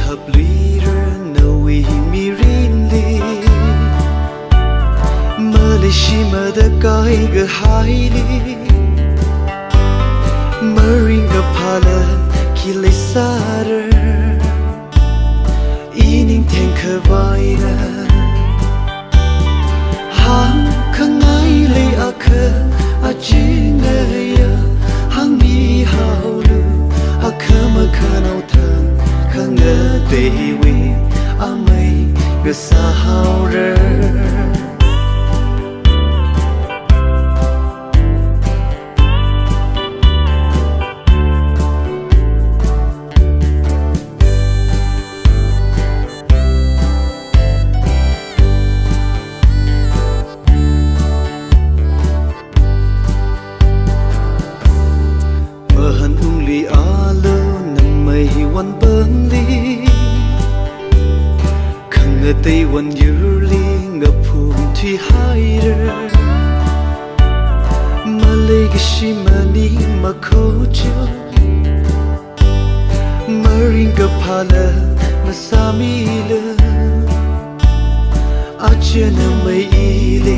hợp lý nơi mi rin li Maleishimada kaikahai li Meringa pala kilay sara ining Tangkhul hang kangai le akha ajinaya hang mi haulu akha makanau thang khanga dewi amai gasa hauraวันเบิ้งลีขังเงาตีวันยูลีเงาภูมิที่หายเรมาเลยก็ชิมานีมาโคจมาริงกับพาลมาสามีเลอาเจนไม่อีเล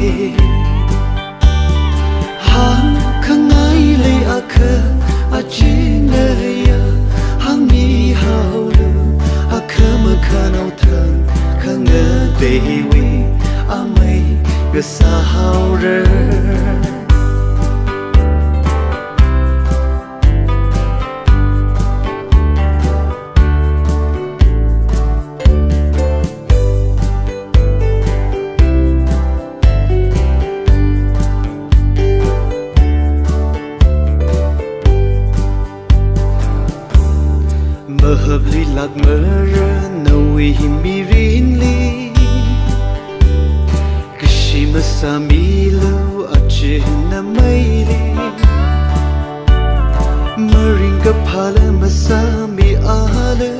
หางข้างในเลยอาเคอาจีเนยhang mi haulu akha makanau thang khanga dewi amai gasa haura hợp lý lạc mơ rơ nâu mi rin li kishima sa mi lu ache na mai li maringa phala masa mi ala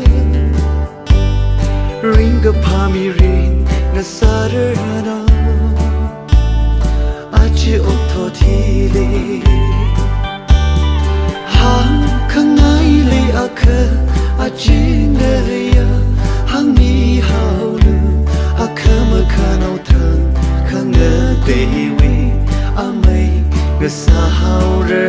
ringa pa mi rin na sarana ache otho thi li hang khangai li akha ajinaya hang mi haulu akha makanau thang khanga dewi amai gasa haura